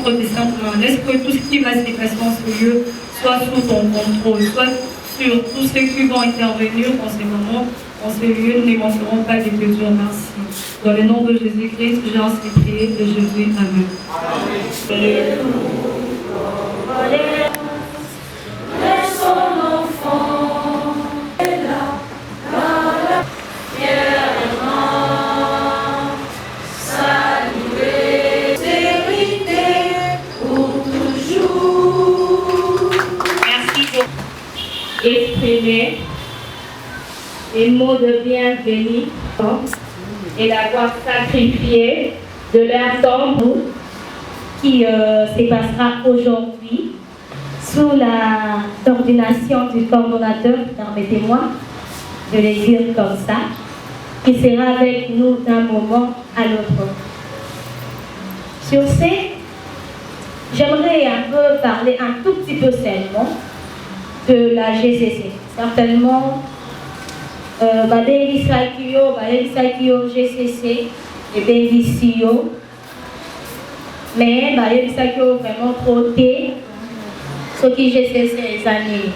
protestants est-ce que tout ce qui va se passer en ce lieu soit sous ton contrôle, soit sur tous ceux qui vont intervenir en ce moment, en ce lieu, nous ne manquerons pas de te dire merci. Dans le nom de Jésus-Christ, j'ai ainsi prié de Jésus. Amen. Exprimer les mots de bienvenue et d'avoir sacrifié de leur temps qui se passera aujourd'hui sous la coordination du coordonnateur, permettez-moi de le dire comme ça, qui sera avec nous d'un moment à l'autre. Sur ce, j'aimerais un peu parler un tout petit peu seulement de la GCC. Certainement, Badengi Sakio GCC et Bengi Sio, mais Badengi Sakio vraiment trotté ce qui GCC les années.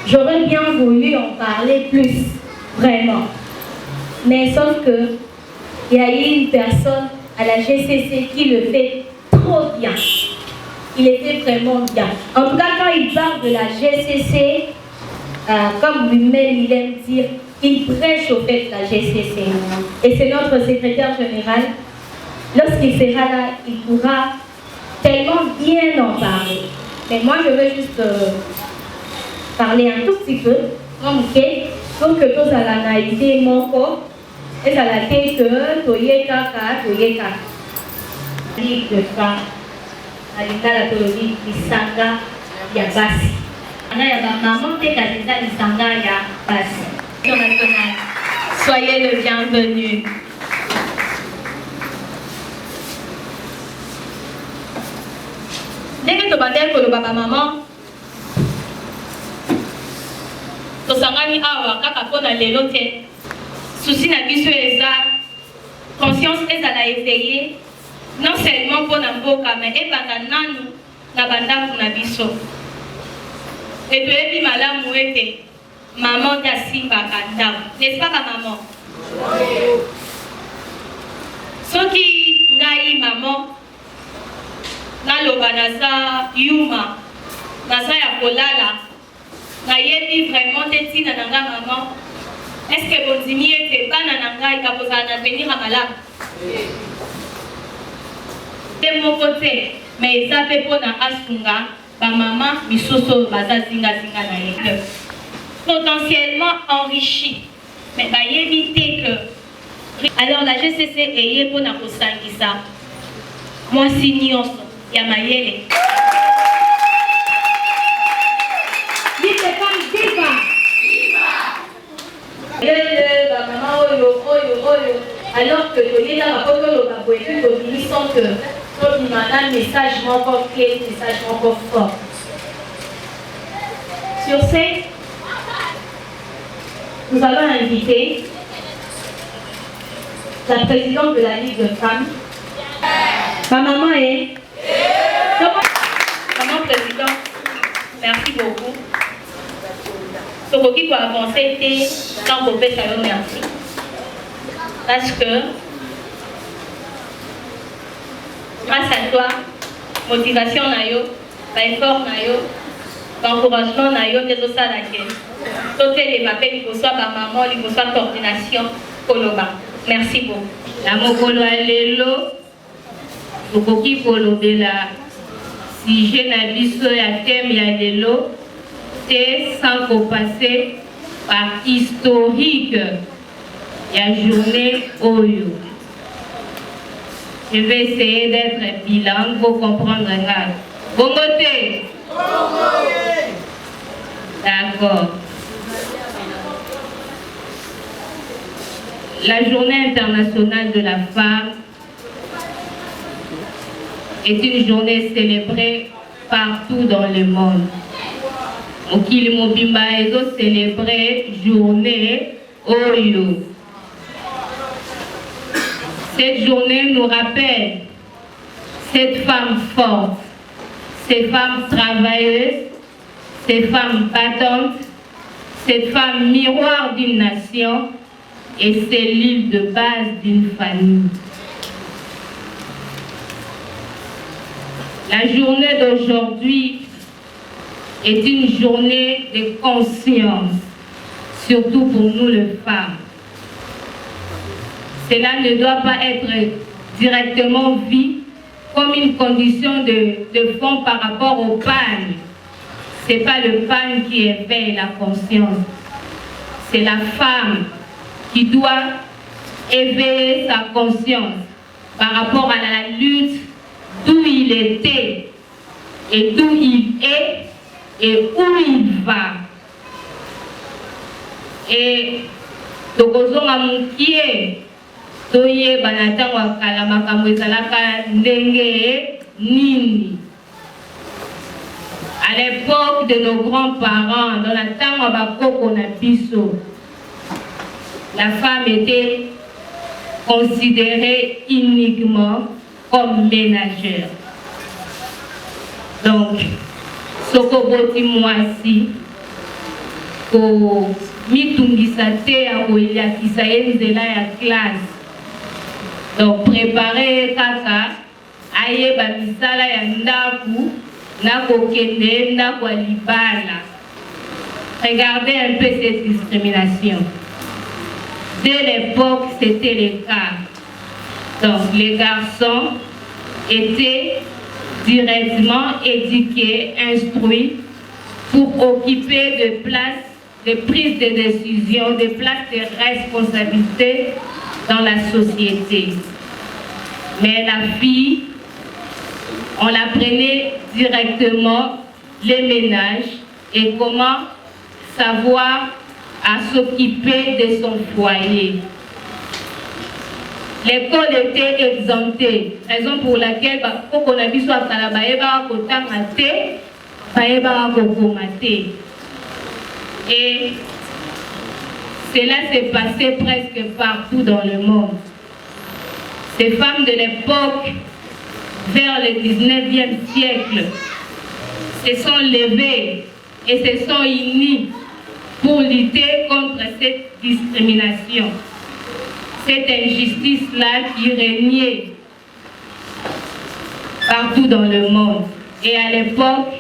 J'aurais bien voulu en parler plus, vraiment. Mais sauf que il y a eu une personne à la GCC qui le fait trop bien. Il était vraiment bien. En tout cas, quand il parle de la GCC, comme lui-même il aime dire, il prêche au fait de la GCC. Et c'est notre secrétaire général. Lorsqu'il sera là, il pourra tellement bien en parler. Mais moi, je veux juste parler un tout petit peu, pour que tous à l'analyser mon corps, et à la tête que Toyeka. De femmes. Alingala tolobi lisanga ya basi. Ana ya maman te kazinda lisanga ya basi. Soyez le bienvenu. Dès que tu bandel koloba maman, to sangani awa kaka pona lelo te. Souci na biso eza conscience ezala éveillée. Non seulement pour Namboka, mais et Bandananu, na bandaku na biso. Et puis, ebi malamu ete, maman ya simba kanda. N'est-ce pas, maman? Soki ngai maman, na loba nasa yuma, nasa ya kolala, na yebi vraiment te tina nanga maman. Est-ce que bonzimi ete bana nanga ikapoza na venir à malamu? De mon côté, mais ça fait pour na asunga, ba maman, misoso, baza zinga na ye. Potentiellement enrichi, mais bah éviter que. Alors la GCC est pour na kosangisa. Moi si nyonso, ya mayele. Dites comme diva. Ba maman oyo. Alors que tu es là, la photo de la poétique, ils sont que tu as un message encore clé, un message encore fort. Sur ce, nous allons inviter la présidente de la Ligue de femmes. Ma maman est. Maman présidente, merci beaucoup. Ce qui peut avancer, c'est quand vous faites ça, merci. Parce que grâce à toi, motivation nayo, effort nayo, encouragement nayo, des autres salariés. Toutes les papels, il faut soit par maman, il faut soit coordination, koloba. Merci beaucoup. La mokolo alelo, okoki kolobela sujet na biso ya thème ya lelo, c'est sans passer par historique. Il y a journée Oyo. Je vais essayer d'être bilingue pour comprendre l'anglais. Bon côté. D'accord. La journée internationale de la femme est une journée célébrée partout dans le monde. Okili Mobimba est célébré journée Oyo. Cette journée nous rappelle cette femme forte, cette femme travailleuse, cette femme battante, cette femme miroir d'une nation et cellule de base d'une famille. La journée d'aujourd'hui est une journée de conscience, surtout pour nous les femmes. Cela ne doit pas être directement vu comme une condition de fond par rapport au pan. Ce n'est pas le pan qui éveille la conscience. C'est la femme qui doit éveiller sa conscience par rapport à la lutte d'où il était et d'où il est et où il va. Et tokozonga mukie toye banatangwa kala makambo ezalaka ndenge nini. À l'époque de nos grands-parents, dans la tangwa bakoko na biso, la femme était considérée uniquement comme ménagère. Donc, sokoboti mwasi ko mitungisa te ya koeliakisa ye nzela ya classe. Donc, préparer kaka ayeba misala ya ndaku na kokende ndaku ya libala. Regardez un peu cette discrimination. Dès l'époque, c'était le cas. Donc, les garçons étaient directement éduqués, instruits pour occuper des places de prise de décision, des places de responsabilité dans la société. Mais la fille, on la prenait directement les ménages et comment savoir à s'occuper de son foyer. L'école était exemptée, raison pour laquelle et cela s'est passé presque partout dans le monde. Ces femmes de l'époque, vers le 19e siècle, se sont levées et se sont unies pour lutter contre cette discrimination, cette injustice-là qui régnait partout dans le monde. Et à l'époque,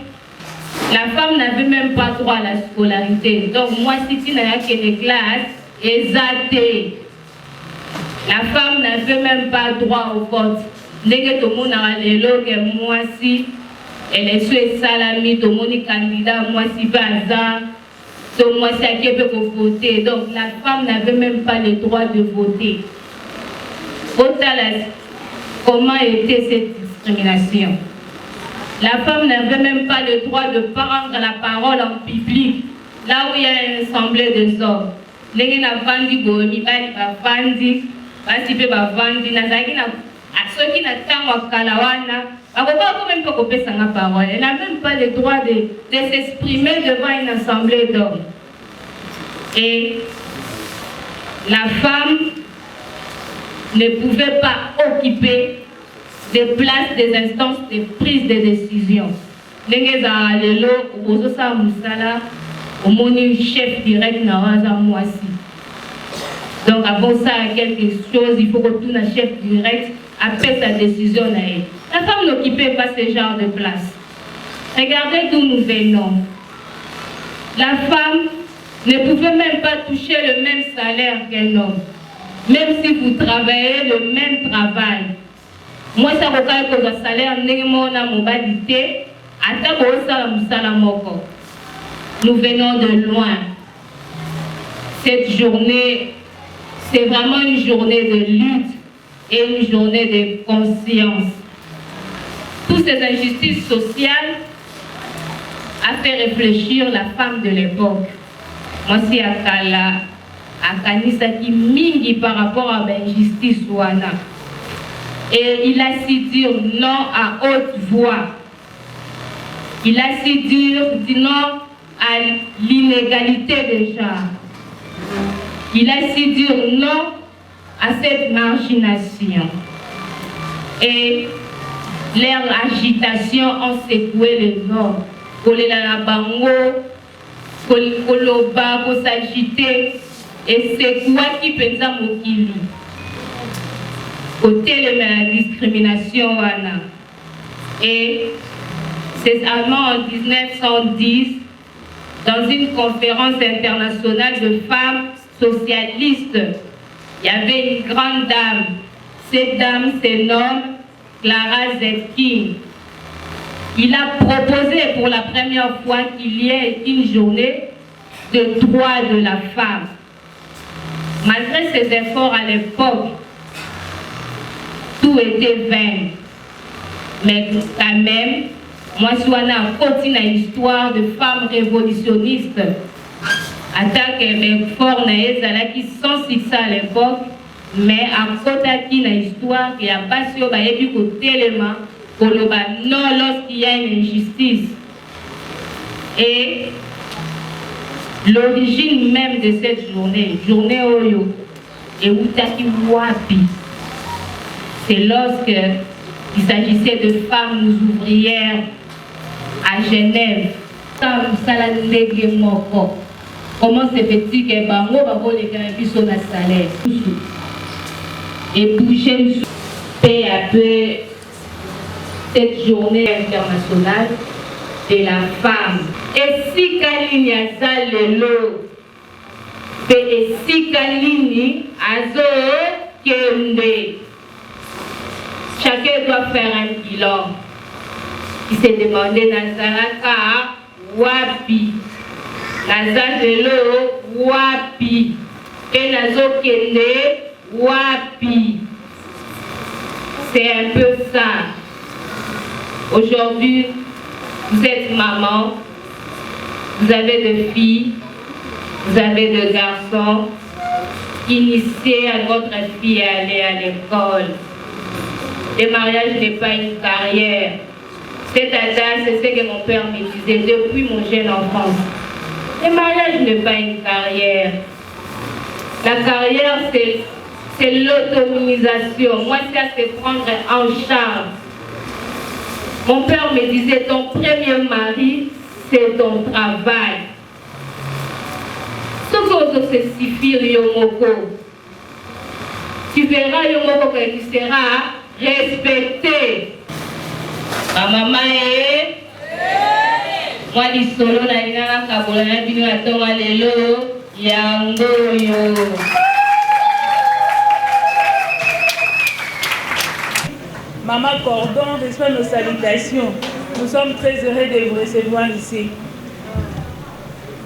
la femme n'avait même pas droit à la scolarité. Donc moi, si tu n'as que les classes, exaté. La femme n'avait même pas droit au vote. Dès que tout le monde a le moi si elle est sur salami, tout le monde est candidat, moi si bazar, tout moi si qui peut voter. Donc la femme n'avait même pas le droit de voter. Comment était cette discrimination? La femme n'avait même pas le droit de prendre la parole en public, là où il y a une assemblée des hommes. Les gens qui ont vendu, ils ont vendu, ceux qui n'ont pas même pas parole. Elle n'a même pas le droit de s'exprimer devant une assemblée d'hommes. Et la femme ne pouvait pas occuper des places, des instances de prise de décision. Chef direct donc avant ça, quelque chose, il faut que tout le chef direct appelle sa décision. La femme n'occupait pas ce genre de place. Regardez d'où nous venons. La femme ne pouvait même pas toucher le même salaire qu'un homme. Même si vous travaillez le même travail. Moi, ça veut dire que le salaire n'est pas mobilité. Nous venons de loin. Cette journée, c'est vraiment une journée de lutte et une journée de conscience. Toutes ces injustices sociales a fait réfléchir la femme de l'époque. Moi, c'est à Kanisa qui mingi par rapport à l'injustice ouana. Et il a su dire non à haute voix. Il a su dire non à l'inégalité des genres. Il a su dire non à cette margination. Et Leur agitation ont secoué les hommes. Kolela bango, koloba, ko s'agiter, et c'est quoi qui pensa mokili. Côté de la discrimination, wana. Et c'est seulement en 1910, dans une conférence internationale de femmes socialistes, il y avait une grande dame. Cette dame se nomme Clara Zetkin. Il a proposé pour la première fois qu'il y ait une journée de droit de la femme. Malgré ses efforts à l'époque, tout était vain. Mais quand même, moi, je suis une histoire de femmes révolutionnistes. En tant que fort qui sont succès à l'époque, mais à côté de l'histoire, il y a pas sur l'élément pour le non lorsqu'il y a une injustice. Et l'origine même de cette journée Oyo, et Outaki Wapi, c'est lorsque il s'agissait de femmes ouvrières à Genève. Comment se fait-il que Bango va les gagner sur la salaire et bouger peu à peu cette journée internationale de la femme. Et si Kalini a ça le lot, et si Kalini a ça kende, chacun doit faire un bilan. Il s'est demandé Nazaraka Wapi, Nazar de l'eau Wapi, et Nazo kende Wapi. C'est un peu ça. Aujourd'hui, vous êtes maman, vous avez des filles, vous avez des garçons. Initiez à votre fille à aller à l'école. Le mariage n'est pas une carrière. C'est ce que mon père me disait depuis mon jeune enfance. Le mariage n'est pas une carrière. La carrière, c'est l'autonomisation. Moi, ça, c'est prendre en charge. Mon père me disait, ton premier mari, c'est ton travail. Ce que c'est suffire, Yomoko. Tu verras, Yomoko, que tu seras respecté. Ma maman est... Moi, je suis solo, je suis solo, je Maman Cordon reçoit nos salutations. Nous sommes très heureux de vous recevoir ici.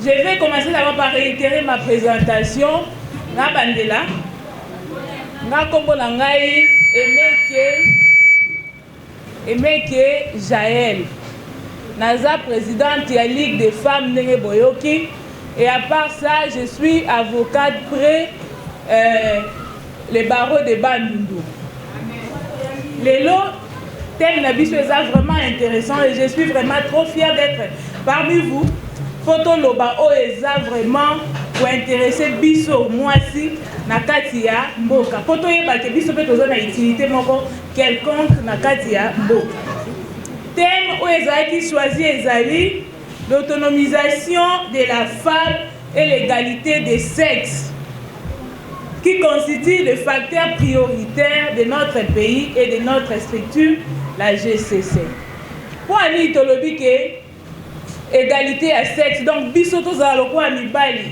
Je vais commencer d'abord par réitérer ma présentation. Na bandela, na kombo na ngai Emeke Jaël. Naza présidente de la Ligue des femmes Nenge Boyoki. Et à part ça, je suis avocate près les barreaux de Bandundu. Les lots, thème Nabiso est vraiment intéressant et je suis vraiment trop fière d'être parmi vous. Photo Loba O est vraiment pour intéresser Biso, moi aussi, Nakatia Mboka. Photo Yeba que Biso peut avoir utilité quelconque Nakatia Mboka. Thème où Ezaki choisi Ezali, l'autonomisation de la femme et l'égalité des sexes, qui constitue le facteur prioritaire de notre pays et de notre structure, la GCC. Pour aller itolobique, égalité à sexe, donc biso tozala lokwa mibali,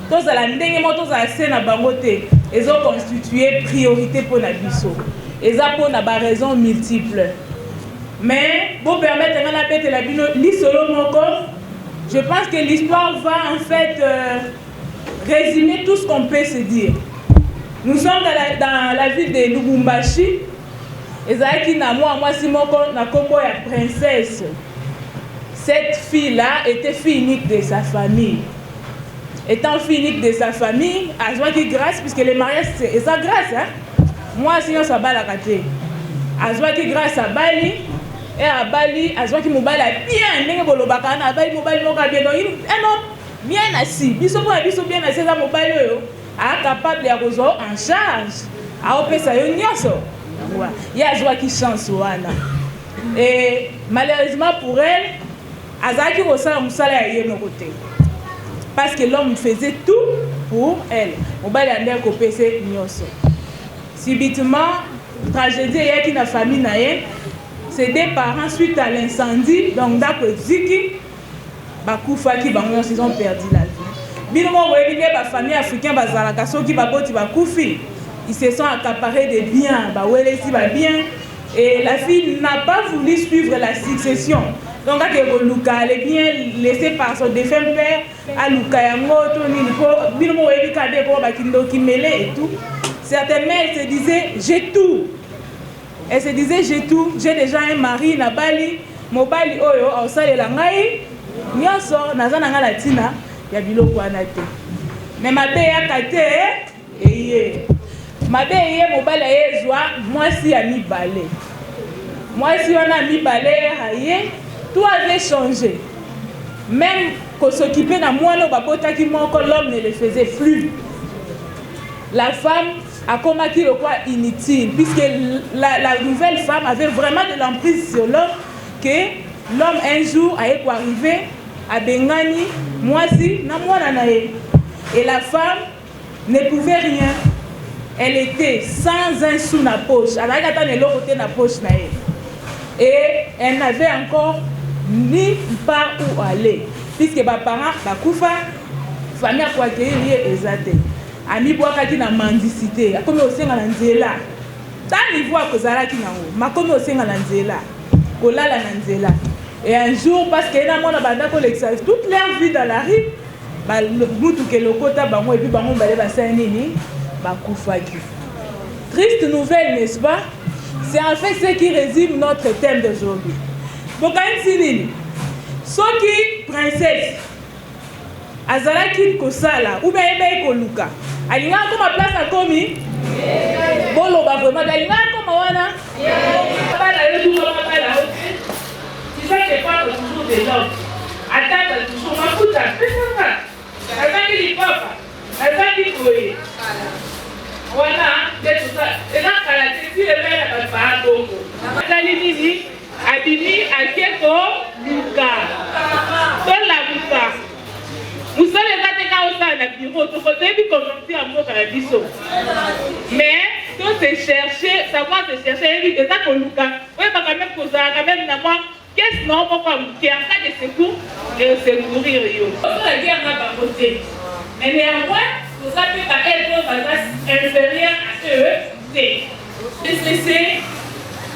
tozala ndenge mo tozala se na bango te, ils ont constitué priorité pour la biso. Ils ont pour na raisons multiples. Mais pour permettre à la bête la bino l'isolo moko, je pense que l'histoire va en fait résumer tout ce qu'on peut se dire. Nous sommes dans la ville de Lubumbashi. Ezaki na moi simoko na kombo ya princesse. Cette fille-là était fille unique de sa famille. Étant fille unique de sa famille, à joie qui grâce, puisque les mariages c'est ça grâce, hein. Moi sinon ça va la rater. À joie qui grâce à Bali et à Bali, à joie qui mobile bien, n'est bolobaka na Bali mobile moka bien donc un homme bien assis. Biso bien assis ça mobile yo. Capable de rejoindre en charge. A opé ça yo nyonso. Il y a joie qui chance wana. Et malheureusement pour elle, Azaki Rosala Moussala est de côté. Parce que l'homme faisait tout pour elle. On va aller à côté subitement, tragédie qui na famille naïe, c'est des parents suite à l'incendie, donc d'après Ziki, Bakoufa qui ils ont perdu la vie. Binomo voyez la famille africaine bazalakaso qui baboti bakoufi, ils se sont accaparés des biens, bawelesi ba bien, et la fille n'a pas voulu suivre la succession. Donc que Luka les biens laissés par son défunt père à Luka yango toni ko binomo voyez kade ko bakindo ki mêlé et tout. Certaines mères se disaient j'ai tout. Elle se disait j'ai tout, j'ai déjà un mari na Bali, mon Bali oyo au sale la ngai, nyonso nazana nga latina ya biloko wana te. Mais ma bé ya kate eye. Ma bé eye mon Bali ezwa moi si a mi balé. Moi si on a mi balé haye, tout avait changé. Même qu'on s'occupait na moi no babota ki moko l'homme ne le faisait plus. La femme a combattu le quoi inutile, puisque la nouvelle femme avait vraiment de l'emprise sur l'homme, que l'homme un jour a arrivé à Bengani, moi si, na moi nanae. Et la femme ne pouvait rien. Elle était sans un sou na poche. Elle avait l'autre côté na poche nae. Et elle n'avait encore ni part où aller, puisque mes parents, bakoufa, famille a quoi accueillir et exaté. Ami boakaki na mendicité akomi osenga na nzela ta niveau akozalaki nango makomi osenga na nzela kolala na nzela. Et un jour parce que na mona banda ko l'exercice toute leur vie dans la rue ba mutu ke lokota bango et puis bango balé basala nini bakufaki. Triste nouvelle, n'est-ce pas? C'est en fait ce qui résume notre thème d'aujourd'hui. Bokain sinini soki princesse azalaki kosala ou bien ebe koluka alinga comme place à komi bolo ba vraiment alinga comme wana pas la tout pas la tu sais que pas toujours des gens attends toujours ma puta ça attends qu'il papa attends qu'il koye voilà c'est tout ça et là kala tu es là pas bongo atali nini abimi akeko luka to la luka. Vous savez, la bureau, tout côté, puis conjoncture à mon biso. Mais, tout c'est chercher, savoir se chercher, et ça qu'on nous a. Oui, quand même, quand même, qu'est-ce non, pourquoi vous êtes en cas de secours, et secourir. La guerre n'a pas côté. Mais néanmoins, vous savez pas être inférieur à eux. C'est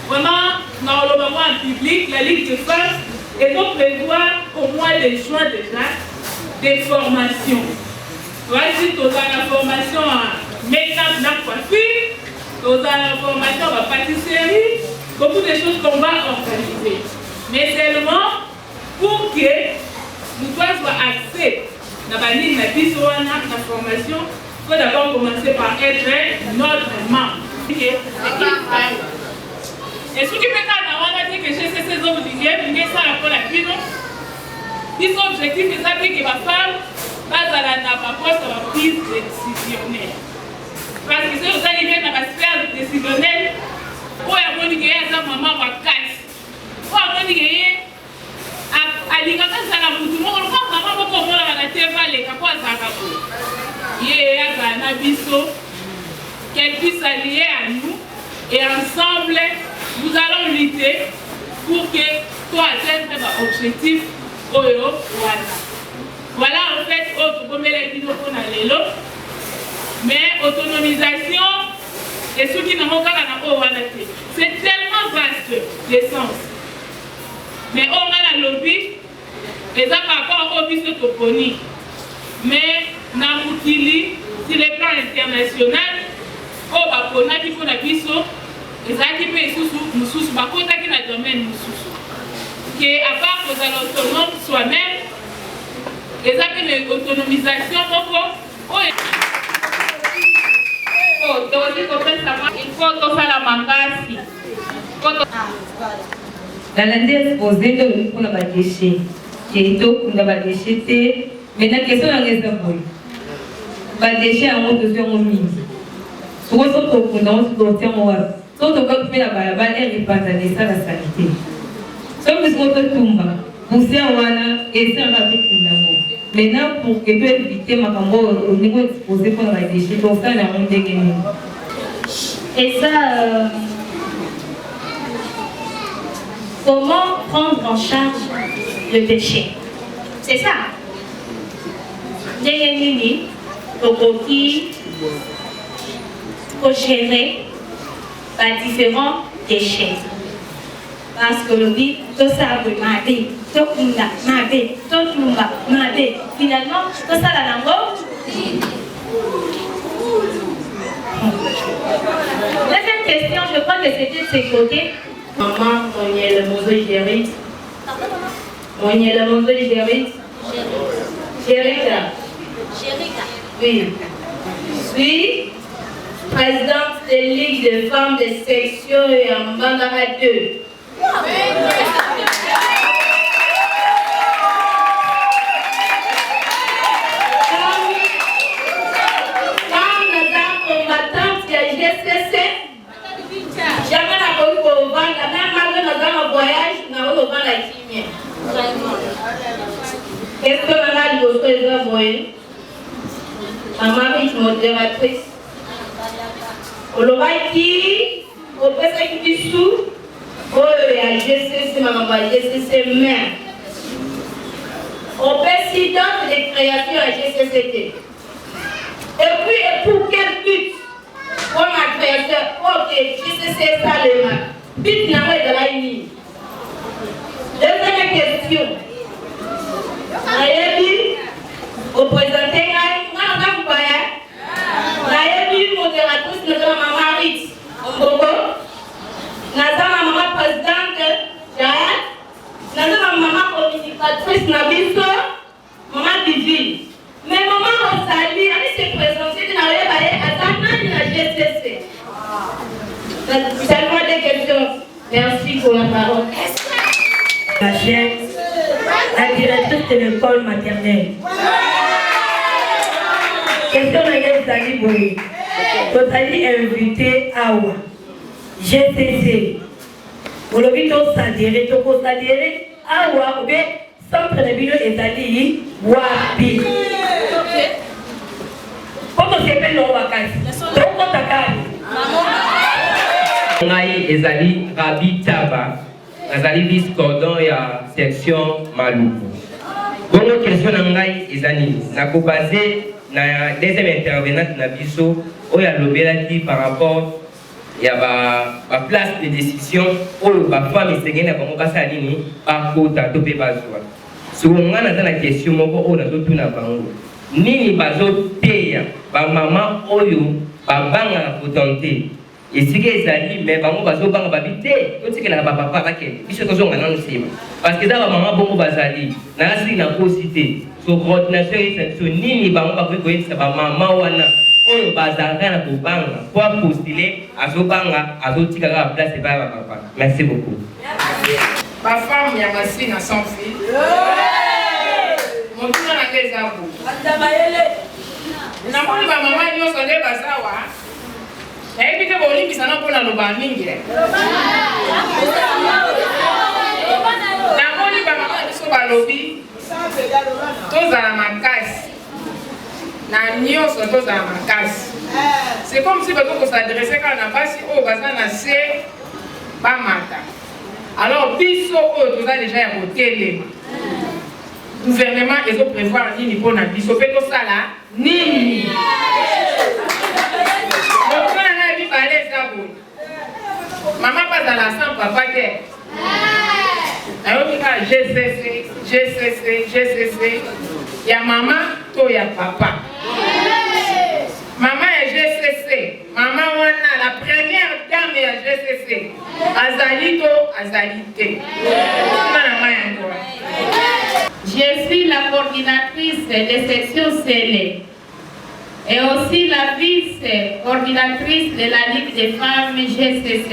vraiment, dans le moment en public, la Ligue de femmes, et donc prévoir au mois de juin déjà, des formations. Voici, tu as la formation en make-up, la coiffure, tu as la formation en pâtisserie, beaucoup de choses qu'on va organiser. Mais seulement pour que nous soyons axés dans la formation, il faut d'abord commencer par être notre membre. Et ce qui peut être que j'ai ces hommes mais ça la la vie, non? Ils sont objectifs de savoir que ma femme va à la prise décisionnelle. Parce que si vous arrivez dans la sphère décisionnelle, vous avez dit que vous maman va casser. Vous avez dit que à l'ingaka ça la mutu mo ko maman ko ko la na teva le ka kwa za ka ko. Yé ya na biso qu'elle puisse allier à nous et ensemble nous allons lutter pour que toi atteindre l'objectif. Voilà en fait autre mais autonomisation et ce qui n'ont pas c'est tellement vaste l'essence. Mais on a la lobby et ça par rapport au vice toponi. Mais Namoukili, sur le plan international, au Bapona qui font la biso, et ça qui peut nous sous Bakota qui n'a domaine nous sous. Que à part que nous autonomes soi-même, les appels d'autonomisation, il faut que ça la mangasi. La lande exposée de pour la déchet. Et donc, on a déchet. Maintenant, question est exemple. La déchet a monté sur mon mini. Sur votre compte, on a monté sur mon web. Sur votre compte, on a monté sur la sanité. plus votre tumba. Vous savez, et ça va tout maintenant, pour que tu éviter ma caméra au niveau exposé pour la déchet, pour ça, la ronde des gagnants. Et ça, comment prendre en charge le déchet? C'est ça. Nini, Tokoki, pour gérer différents déchets. Parce que le dit, tout ça veut m'aider, tout ça m'aider, tout ça m'aider. Finalement, tout ça la langue. Deuxième question, je crois que c'était de ses côtés. Maman, on y est le mozo gérit. On y est le mozo gérit. Gérita. Oui. Je suis présidente de la Ligue de femmes de section et en Bandara 2. Combattante de GCC, jamais n'a pas eu pour vendre, même malgré notre voyage, n'a pas eu pour vendre la chimie. Qu'est-ce que l'on a dit au président Boye? Maman est modératrice. On l'aura dit, au président qui sous, il y a GCC, maman va GCC mère. On président de création à GCCT. Et puis, pour quel but? Pour ma création, ok, GCC ça le mal. But n'a pas de la ligne. Deuxième question. Nayebi, au président Nayebi, modératrice, notre maman Ritz. Notre maman présidente, notre maman communicatrice, Nabiso, maman Divine. Mais maman Rosalie, elle s'est présentée dans la GCC. Seulement des questions. Merci pour la parole. La chef, la directrice de l'école maternelle. Question de Zali Boye. Rosalie est invitée à Awa. GCC. Pour le but de s'adhérer, Awa, ou bien centre de bureau et Zali Wapi. Comment s'appelle le Wakasi? Comment t'appelles? Ngai ezali Rabi Taba, azali vice-cordon ya section Maluku. Bongo question na ngai ezali nako basé na deuxième intervenante na biso oya lobelaki par rapport ya ba place de décision oyo ba femme esengeli na bango basala nini bakota to pe bazwa. Soki nga naza na question moko oyo nazotuna bango nini bazoteya bamama oyo babangaka potente esika ezali me bango bazobanga babi te totikelaka bapapa bakende biso tozonga nano nsima parce que eza bamama bongo bazali nakasiki nakosi te so coordination eyesa biso nini bango bakoki koyebisa bamama wana oyo bazalaka na kobanga po apostule azobanga azotikaka baplace epai ya bapapa. Merci beaucoup. Bafemme ya masina sans fil motuna na ngeza bu namoni bamama nyonso nde bazawa nayebi te bolimbisana mpona loba mingi namoni bamama biso balobi tozala makasi na nyonso tozala makasi. C'est comme si bato kosadresse kaka na basi oyo baza na se bamata. Alors biso oyo toza déjà ya kotelema gouvernement ezo prévoir nini mpona biso mpe tosala nini. Mokona na yebi bale eza boye mama bazala sans papa te nayoki kaka GCC ya mama to ya papa. Maman ya GCC, maman wana la première dame ya GCC azali to azali te. Je suis la coordinatrice de section CELE et aussi la vice-coordinatrice de la Ligue des femmes GCC.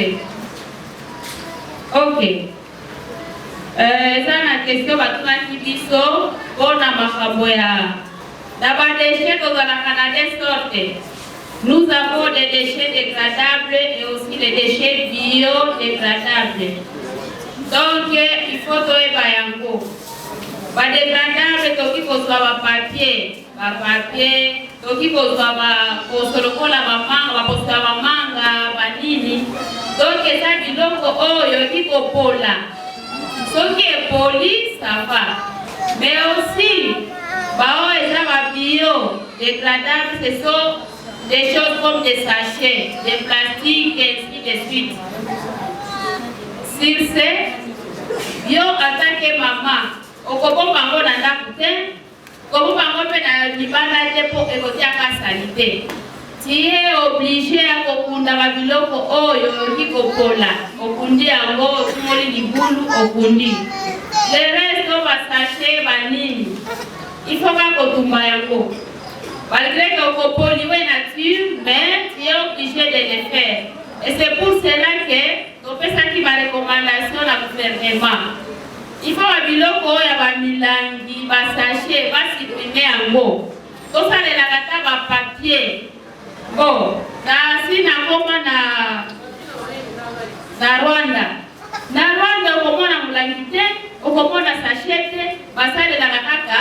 Ok. Ça la question batunaki biso pona makambo ya d'abord déchets dans la Canada sorte. Nous avons des déchets dégradables et aussi des déchets biodégradables. Donc il faut faut toyeba yango badégradable toki kozwa bapapier toki kozwa baposo lokola bamanga baposo ya bamanga banini donc eza biloko oyo oki kopola soki epoli ça va mais aussi bao eza babio dégradables ce sont des choses comme des sachets des plastiques et ainsi de suite sur ce yo en tant que maman okobomba ngo na ndako te okobomba ngo mpe na libanda te mpo ekotiaka salite ti ye oblige ya kokunda babiloko oyo oki kopola okundi yango otumoli libulu okundi le reste o basashe banini ifo bakotumba yango malgré que okopoliwe nature mais tu es obligé de le faire et c'est pour cela que topesaki barecommandation na gouvernement il faut babiloko oyo ya bamilangi basashe basiprime yango tosalelaka ta bapapier bon nasi nakoma na Rwanda okomona molangi te okomona sashe te basalelaka kaka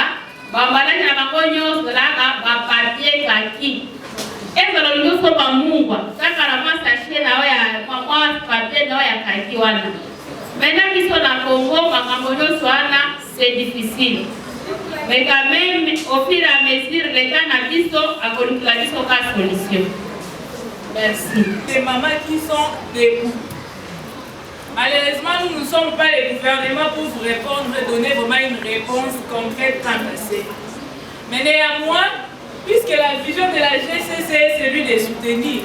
bambalaki na bango nyonso laka bapapier kaki ezala nyonso bamungwa kaka na mwa sashe na oyo ya mwa papier na oyo ya kaki wana maintenant biso na Congo makambo nyonso wana c'est difficile mais quand même au fur et à mesure l'état na biso akolukula biso ka solution. Merci. Les mamans qui sont debout. Malheureusement, nous ne sommes pas les gouvernements pour vous répondre et donner vraiment une réponse concrète ramassée. Mais néanmoins, puisque la vision de la GCC est celui de soutenir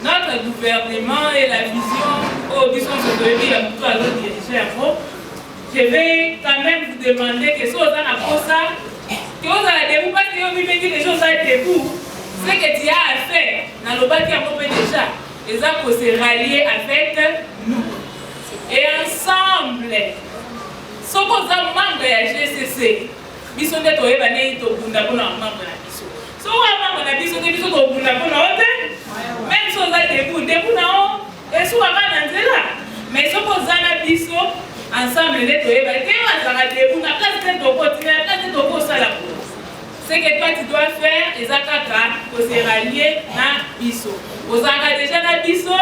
notre gouvernement et la vision au disons plutôt à l'autre dirigeant, je vais quand même vous demander que si vous avez ça, que vous avez debout, parce que vous avez dit que les choses sont debout, ce que tu as à faire, dans le bas qui a déjà, les gens pour se rallier avec nous. Et ensemble, si vous êtes membre de la GCC, nous sommes des membres de la GCC. Si vous êtes membre de la GCC, nous sommes des membres de la GCC. Même si vous êtes debout, et si vous êtes là. Mais si vous êtes biso, ensemble, nous sommes debout, la place de ton côté, la place de ton côté. Ce que toi tu dois faire, c'est pour se rallier à biso. Vous avez déjà dans biso,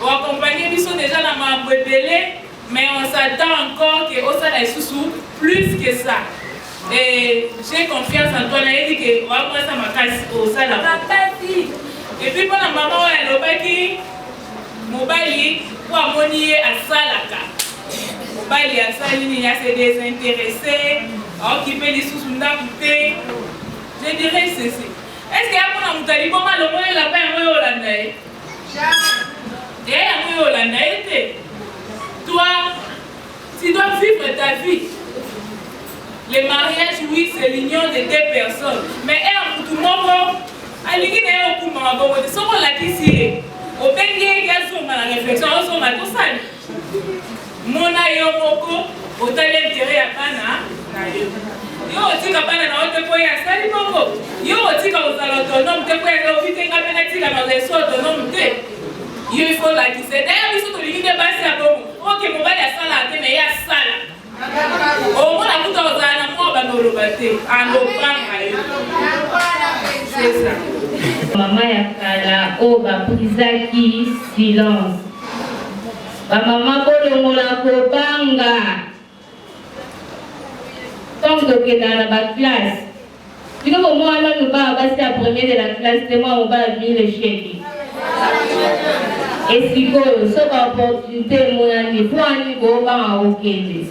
vous accompagnez biso déjà dans ma bébé, mais on s'attend encore que au sein des sous plus que ça. Et j'ai confiance en toi, il dit que on va commencer à ma casse au sein de la et puis pour la maman, elle a dit mobile pour ammonier à Salaka. Mobile à Salini, il y a se désintéresser, à occuper les sous-sunda coupés. Je dirais ceci. Est-ce qu'il y a un moutali pour moi le moyen la paix en Hollandais? Et en Hollandais, toi, tu dois vivre ta vie. Le mariage, oui, c'est l'union de deux personnes. Mais elle, tout le monde, elle dit qu'il y a un coup de maman. Si on l'a dit ici, au Bengue, il y a la réflexion, on s'en va tout ça. Mon ayomoko, au tel intérêt à Pana, yo otika bana na wote kwa ya sali bongo yo otika uzala autonome te kwa ya ofite ngapena tika na leso autonome te yo il faut la kise d'ailleurs biso to lingine basi ya bongo OK mobali ya sala te mais ya sala o mona kuta uzala na mo ba no robate ando prendre ayo c'est ça mama ya kala o ba prizaki silence ba mama bolongola ko banga comme donc dans la classe. Tu vois moi là nous va passer à premier de la classe, c'est moi on va venir le chéri. Et si quoi, ça va opportunité mon ami, pour un niveau va en okende.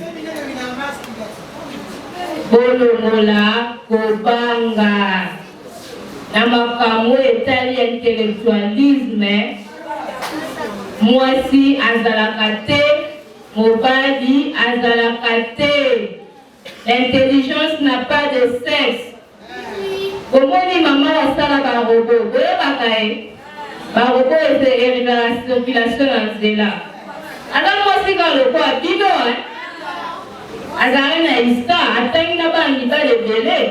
Bolongola kobanga. Na makamu etali intellectualisme. Moi si azalakate, mobali azalakate. L'intelligence n'a pas de sexe. Comment dit maman a ça là par robot? Par robot et la circulation dans ce là. Alors moi aussi quand le quoi bidon hein. Azaré na ista, attends n'a pas ni pas de délai.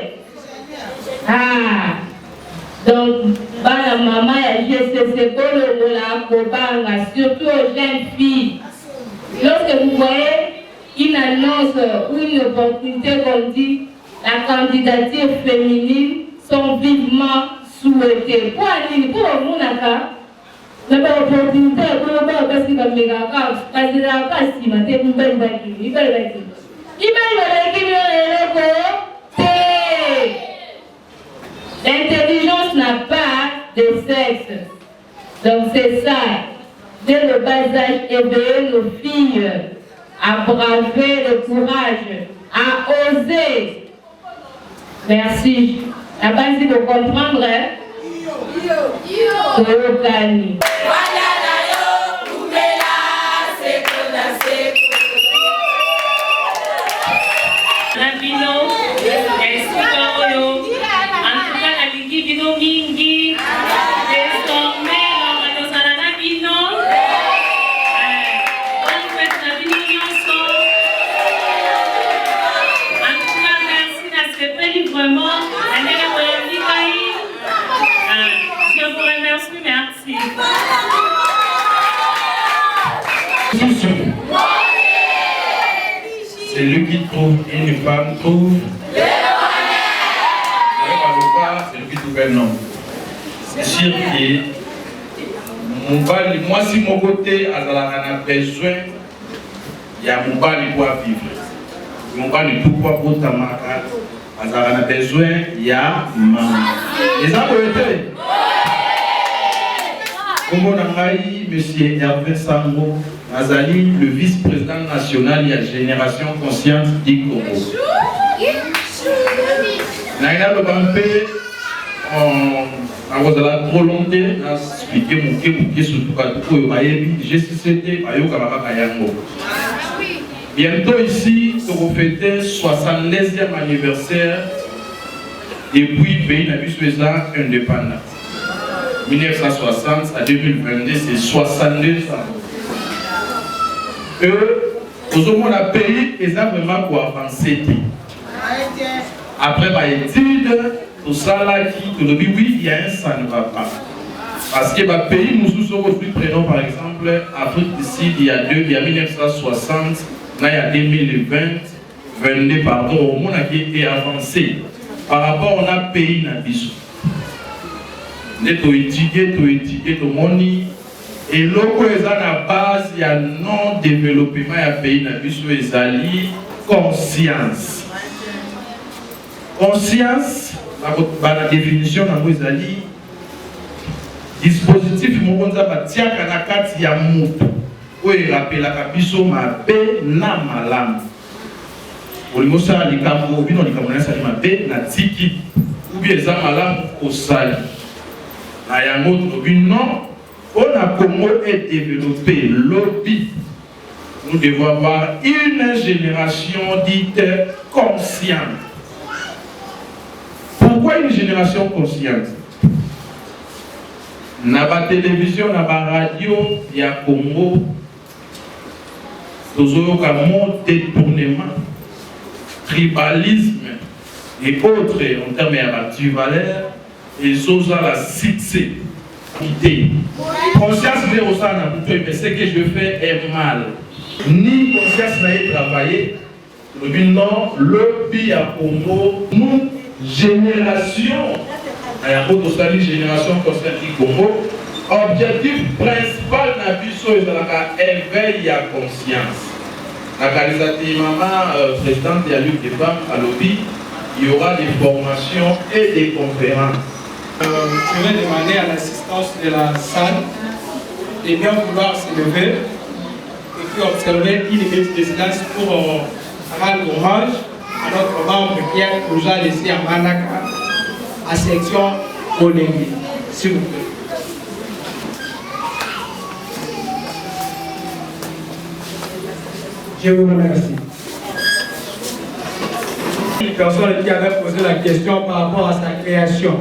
Ah. Donc la maman a GCC pour le la kobanga surtout aux jeunes filles. Lorsque vous voyez une annonce ou une opportunité qu'on dit la candidature féminine sont vivement souhaitées. Pour aller pour le monde, l'opportunité pour le monde, parce que l'intelligence n'a pas de sexe. Donc c'est ça. Dès le bas âge, éveiller nos filles à braver le courage, à oser. Merci. La base de comprendre. C'est lui qui trouve une femme, trouve. C'est lui qui trouve un homme. C'est sûr que moi, si mon côté a besoin, il y a mon bal pour vivre. Mon bal est tout pour tamaka. A besoin, il y a maman. Les gens Comme on a dit, M. Hervé Sango, Azali, le vice-président national de la Génération Consciente du Congo. Naïna le Bampé, on a trop longtemps expliqué mon kébouké surtout quand on a dit GCCT, bientôt ici, on fête 70e anniversaire depuis le pays n'a vu ce indépendant. 1960 à 2022, c'est 62 ans. Nous avons un pays qui est vraiment pour avancer. Après ma étude, tout ça là qui nous dit oui, il y a un ça ne va pas. Parce que le pays, nous sommes plus prenons par exemple Afrique du Sud, il y a 1960, là il y a 2020, 22 pardon, au monde qui est avancé. Par rapport à un pays dans le bisou. Nous avons étudié tout le monde. Et là, la base, il y a un non-développement du pays dans le bisou, conscience. Conscience, la définition dans le dispositif, il y a un mot. Où il rappelle la biso ma paix na malam. Pour le mot ça, les camons, ils ont les camons, ça ma paix na tiki. Ou bien ça malam au sali. Là, il y a un autre non. On a Congo est développé lobby. Nous devons avoir une génération dite consciente. Pourquoi une génération consciente? Na ba télévision, na ba radio, il y a Congo. Nous avons un détournement, tribalisme et autres en termes de valeur, et ça la succès. Conscience mais ce que je fais est mal. Ni conscience n'a travaillé. Non, le pays à Congo, nous, génération, génération consciente du Congo, objectif principal de la vie, c'est l'éveil à conscience. La qualité maman, présidente de la Ligue des femmes à l'OBI, il y aura des formations et des conférences. Je vais demander à l'assistance de la salle de bien vouloir se lever et puis observer une minute de silence pour rendre hommage à notre membre Pierre que nous a laissé à Manaka, à section Olengi. S'il vous plaît. Je vous remercie. Une personne qui avait posé la question par rapport à sa création.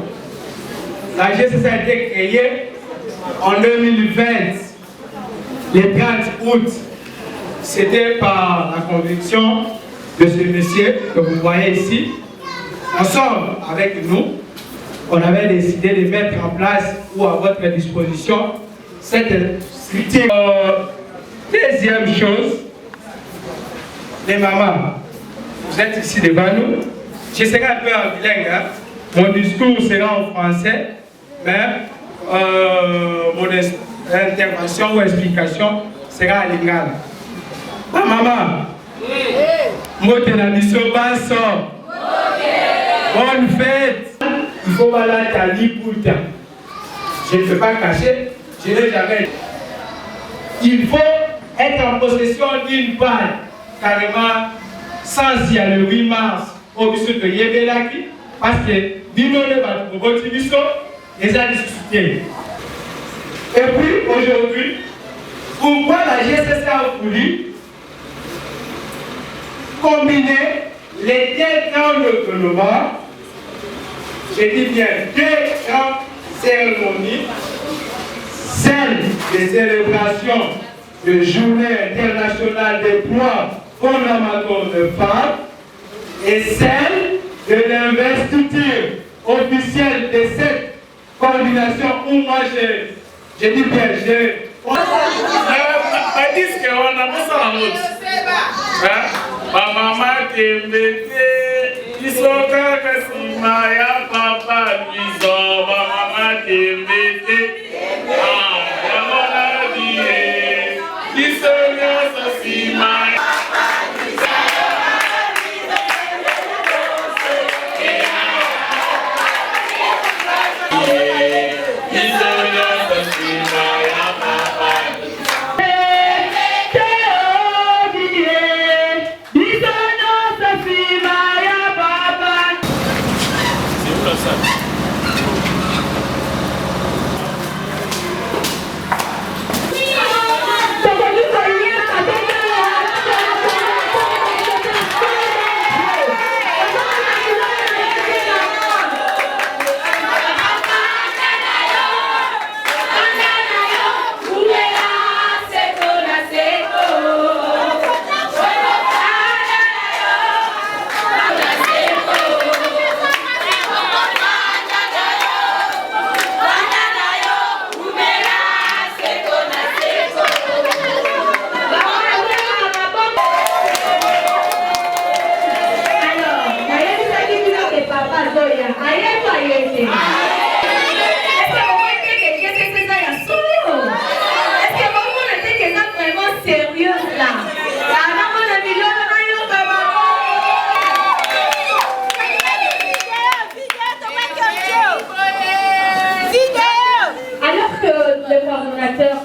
La GCC a été créée en 2020, le 30 août. C'était par la conviction de ce monsieur que vous voyez ici. Ensemble avec nous, on avait décidé de mettre en place ou à votre disposition cette structure. Deuxième chose, les mamans, vous êtes ici devant nous. Je serai un peu en bilingue. Hein? Mon discours sera en français, mais mon intervention ou explication sera à l'ingala. Ma maman, moi t'es la mission basse. Bonne fête. Il faut la tali pour le temps. Je ne peux pas cacher, je n'ai jamais. Il faut être en possession d'une balle, carrément, sans y aller le 8 mars, au biso de Yébelaki, parce que Dino ne va pas vous biso, les a discuté. Et puis aujourd'hui, pourquoi la GCC a voulu combiner les deux grands événements, je dis bien deux grandes cérémonies, celle des célébrations de Journée internationale des droits fondamentaux de femmes et celle de l'investiture officielle de cette coordination où moi je dis bien, ma maman t'embêtait, ils sont kakasima ya papa luiso, ma maman t'embêtait, ya mon vie, ils sont kakasima.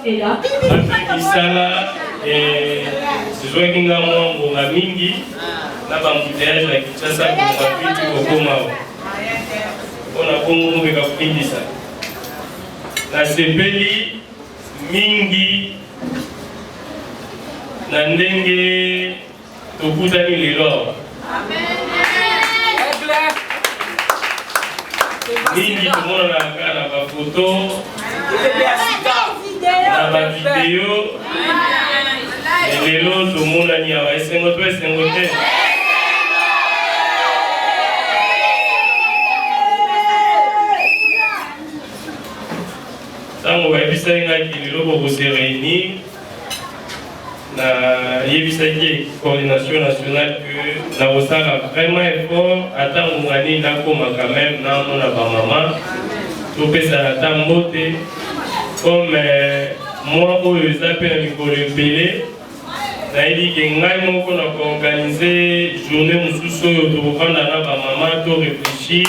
est là. Kisala et c'est kinga mwango na mingi na bambuteyage na Kinshasa kwa vitu kokoma. Ona Kongo mbeka kupindisa. Na sepeli mingi na ndenge tokutani lelo. Mingi tumona na bafoto na bavideo lelo tumona ni awa esengo te tango bayebisaki ngaki lelo bokose réunir na yebisaki coordination nationale que na kosala vraiment effort ata ngungani nakoma quand même namona bamama topesana ata mbote comme moi oyo eza mpe na mikolo ebele nayebi ke ngai moko na koorganize journée mosusu oyo tokofanda na bamama to réfléchir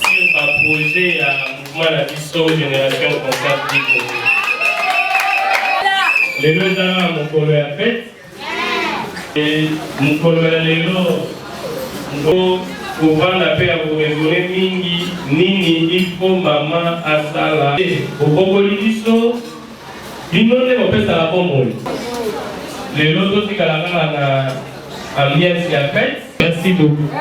sur baprojet ya mouvement na biso génération conscience lelo eza na mokolo ya fete mokolo ya lelo kovanda mpe ya koresone mingi nini ifo mama asala okokoli biso bino nde bopesaka bomoi lelo totikala kaka na ambiance ya fete. Merci beaucoup.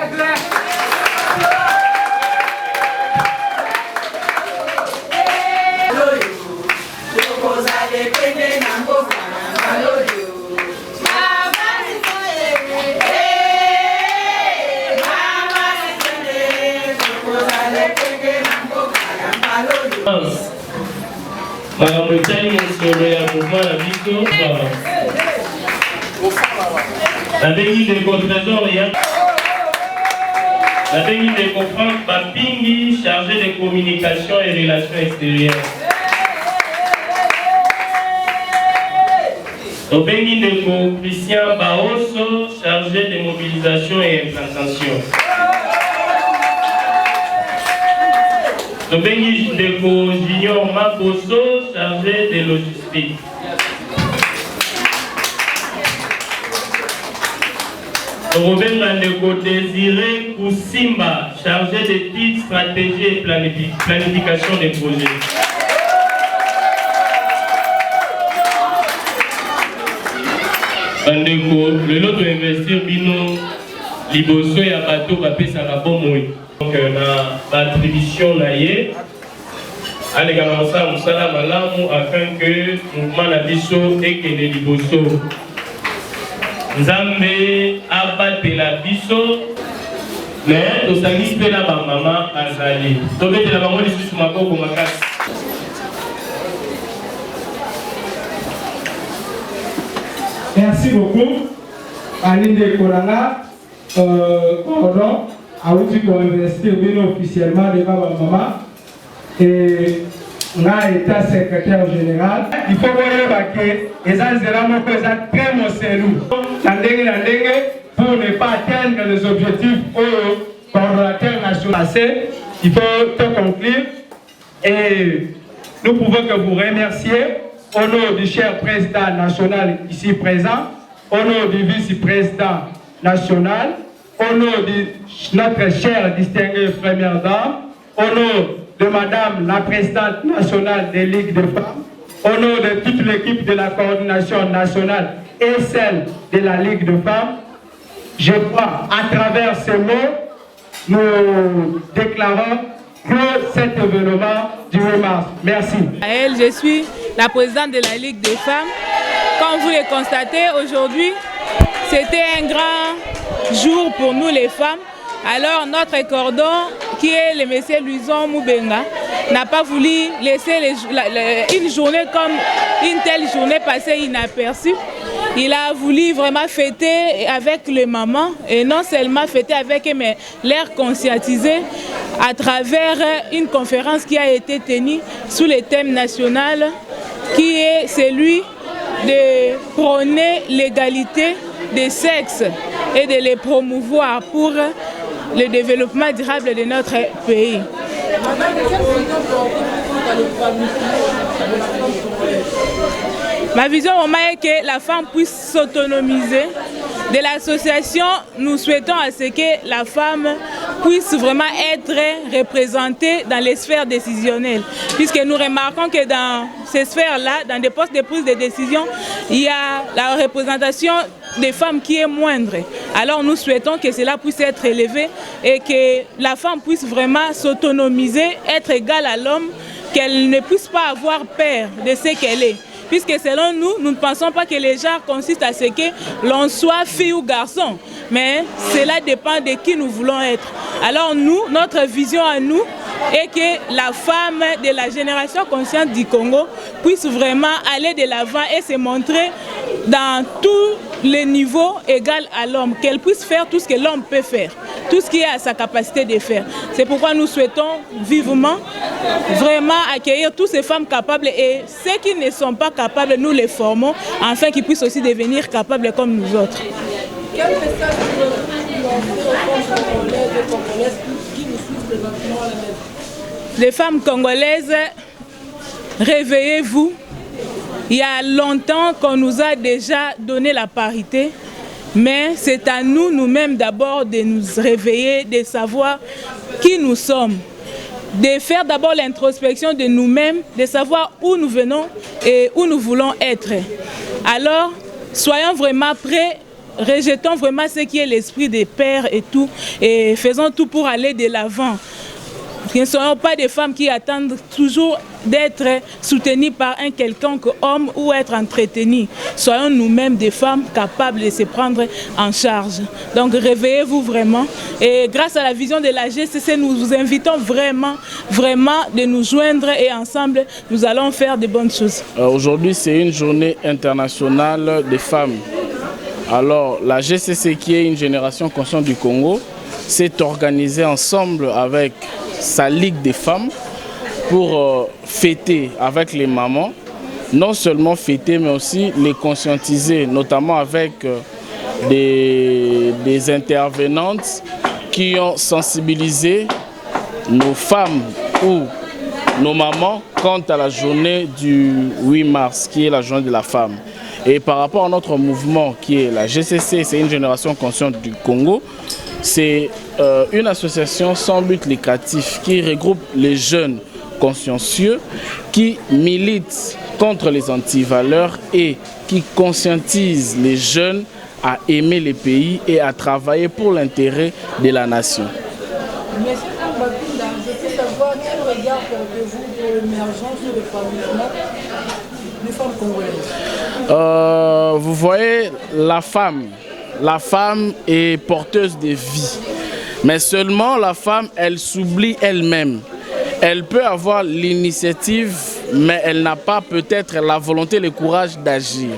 Makambo etali mosolo ya mouvement na biso La béni de votre trésor et la béni de comprendre Papingi, chargé de communication et relations extérieures. La béni de Christian Baoso, chargé de mobilisation et implantation. La béni de Junior Maboso, chargé de logistique. Robin Mandeko Désiré Koussimba, chargé de titres, stratégie et planification des projets. Mandeko, le lot de investir bino liboso ya bateau bapesa na bomoi. Donc na attribution na ye allez commencer à musala malamu afin que mouvement na biso ekende liboso. Nzambe abatela biso mais tosangi mpe na bamama azali tobetela bango lisusu maboko makasi. Merci beaucoup. Aninde Koranga, pardon, a outil pour investir officiellement devant ma maman. Et on a été secrétaire général. Il faut voir que les gens très mon cerveau. Pour ne pas atteindre les objectifs au coordonnateur national. Il faut tout conclure. Et nous pouvons que vous remercier au nom du cher président national ici présent, au nom du vice-président national, au nom de notre chère distinguée première dame, au nom de madame la présidente nationale des Ligues de femmes, au nom de toute l'équipe de la coordination nationale et celle de la Ligue de femmes, je crois à travers ces mots, nous déclarons que cet événement du 8 mars. Merci. Je suis la présidente de la Ligue des femmes. Comme vous le constatez, aujourd'hui, c'était un grand jour pour nous les femmes. Alors notre cordon, qui est le monsieur Luison Moubenga, n'a pas voulu laisser une journée comme une telle journée passer inaperçue. Il a voulu vraiment fêter avec les mamans et non seulement fêter avec eux, mais les conscientiser à travers une conférence qui a été tenue sous le thème national qui est celui de prôner l'égalité des sexes et de les promouvoir pour le développement durable de notre pays. Ma vision est que la femme puisse s'autonomiser. De l'association, nous souhaitons à ce que la femme puisse vraiment être représentée dans les sphères décisionnelles. Puisque nous remarquons que dans ces sphères-là, dans des postes de prise de décision, il y a la représentation des femmes qui est moindre. Alors nous souhaitons que cela puisse être élevé et que la femme puisse vraiment s'autonomiser, être égale à l'homme, qu'elle ne puisse pas avoir peur de ce qu'elle est. Puisque selon nous, nous ne pensons pas que les genres consistent à ce que l'on soit fille ou garçon. Mais cela dépend de qui nous voulons être. Alors nous, notre vision à nous est que la femme de la génération consciente du Congo puisse vraiment aller de l'avant et se montrer dans tous les niveaux égal à l'homme, qu'elle puisse faire tout ce que l'homme peut faire, tout ce qui est à sa capacité de faire. C'est pourquoi nous souhaitons vivement vraiment accueillir toutes ces femmes capables et ceux qui ne sont pas capables, nous les formons afin qu'ils puissent aussi devenir capables comme nous autres. Quel message les femmes congolaises, réveillez-vous. Il y a longtemps qu'on nous a déjà donné la parité, mais c'est à nous, nous-mêmes d'abord, de nous réveiller, de savoir qui nous sommes, de faire d'abord l'introspection de nous-mêmes, de savoir où nous venons et où nous voulons être. Alors, soyons vraiment prêts, rejetons vraiment ce qui est l'esprit des pères et tout, et faisons tout pour aller de l'avant. Ne soyons pas des femmes qui attendent toujours d'être soutenues par un quelconque homme ou être entretenues. Soyons nous-mêmes des femmes capables de se prendre en charge. Donc réveillez-vous vraiment. Et grâce à la vision de la GCC, nous vous invitons vraiment de nous joindre et ensemble, nous allons faire de bonnes choses. Aujourd'hui, c'est une journée internationale des femmes. Alors la GCC, qui est une génération consciente du Congo, s'est organisée ensemble avec sa Ligue des femmes pour fêter avec les mamans, non seulement fêter mais aussi les conscientiser, notamment avec des intervenantes qui ont sensibilisé nos femmes ou nos mamans quant à la journée du 8 mars, qui est la journée de la femme. Et par rapport à notre mouvement qui est la GCC, c'est une génération consciente du Congo, c'est une association sans but lucratif qui regroupe les jeunes consciencieux qui militent contre les antivaleurs et qui conscientise les jeunes à aimer les pays et à travailler pour l'intérêt de la nation. Monsieur Bakunda, je peux savoir quel regard portez-vous pour l'émergence de l'épanouissement des femmes congolaises? Vous voyez, la femme est porteuse de vie. Mais seulement la femme, elle s'oublie elle-même. Elle peut avoir l'initiative, mais elle n'a pas peut-être la volonté, le courage d'agir.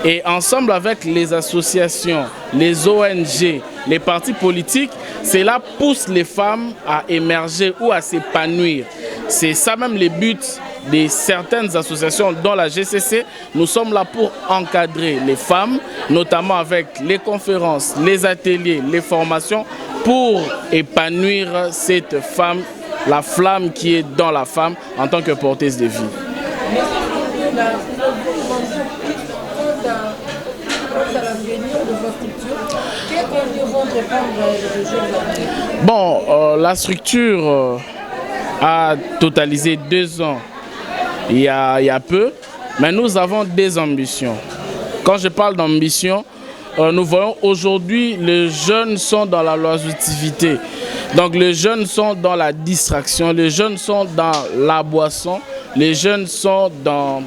Et ensemble avec les associations, les ONG, les partis politiques, cela pousse les femmes à émerger ou à s'épanouir. C'est ça même le but de certaines associations, dont la GCC. Nous sommes là pour encadrer les femmes, notamment avec les conférences, les ateliers, les formations, pour épanouir cette femme, la flamme qui est dans la femme en tant que porteuse de vie. Bon, la structure a totalisé 2 ans il y a peu, mais nous avons des ambitions. Quand je parle d'ambition, nous voyons aujourd'hui les jeunes sont dans la loisiveté. Donc les jeunes sont dans la distraction, les jeunes sont dans la boisson, les jeunes sont dans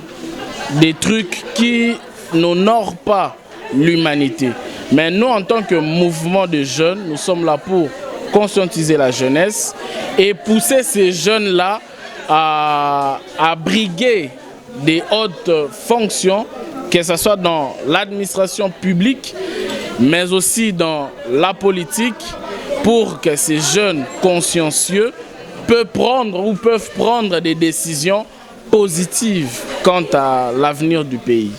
des trucs qui n'honorent pas l'humanité. Mais nous, en tant que mouvement de jeunes, nous sommes là pour conscientiser la jeunesse et pousser ces jeunes-là à briguer des hautes fonctions, que ce soit dans l'administration publique, mais aussi dans la politique, pour que ces jeunes consciencieux peuvent prendre des décisions positives quant à l'avenir du pays.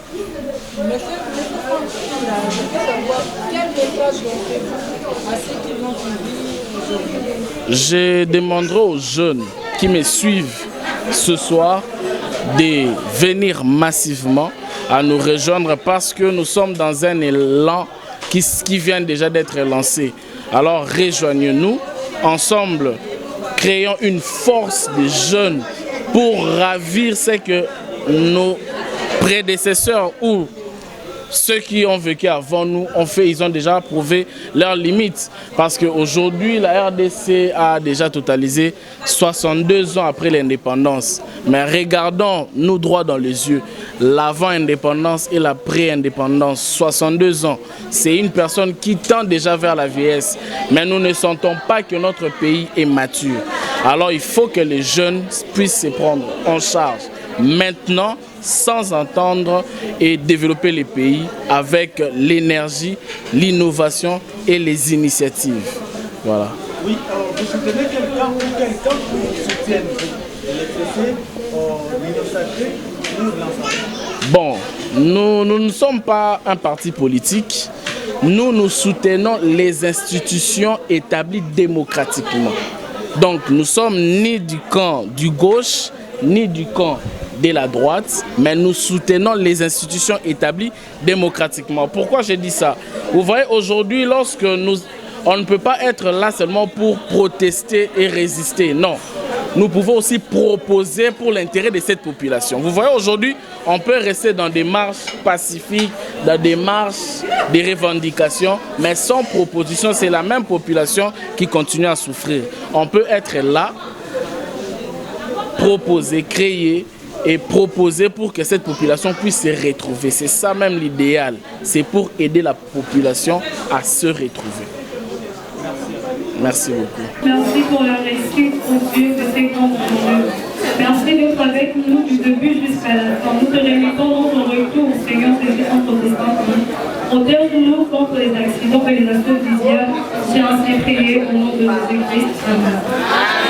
Je demanderai aux jeunes qui me suivent ce soir de venir massivement à nous rejoindre parce que nous sommes dans un élan qui vient déjà d'être lancé. Alors rejoignez-nous, ensemble, créons une force de jeunes pour ravir ce que nos prédécesseurs ou ceux qui ont vécu avant nous ont fait, ils ont déjà prouvé leurs limites. Parce qu'aujourd'hui, la RDC a déjà totalisé 62 ans après l'indépendance. Mais regardons nous droit dans les yeux, l'avant-indépendance et la pré-indépendance, 62 ans. C'est une personne qui tend déjà vers la vieillesse. Mais nous ne sentons pas que notre pays est mature. Alors il faut que les jeunes puissent se prendre en charge maintenant, sans entendre, et développer les pays avec l'énergie, l'innovation et les initiatives. Voilà. Oui, vous soutenez quelqu'un ou quelqu'un vous soutienne Bon, nous ne sommes pas un parti politique. Nous soutenons les institutions établies démocratiquement. Donc nous sommes ni du camp du gauche, ni du camp de la droite, mais nous soutenons les institutions établies démocratiquement. Pourquoi je dis ça? Vous voyez, aujourd'hui, on ne peut pas être là seulement pour protester et résister. Non, nous pouvons aussi proposer pour l'intérêt de cette population. Vous voyez, aujourd'hui, on peut rester dans des marches pacifiques, dans des marches, des revendications, mais sans proposition, c'est la même population qui continue à souffrir. On peut être là, proposer, créer et proposer pour que cette population puisse se retrouver. C'est ça même l'idéal. C'est pour aider la population à se retrouver. Merci beaucoup. Merci pour la réussite aux yeux de ces grands bonheurs. Merci d'être avec nous du début jusqu'à la fin. Nous te remettons notre retour au Seigneur des vies en protestant. Auteur de nous J'ai prié au nom de Jésus-Christ. Amen.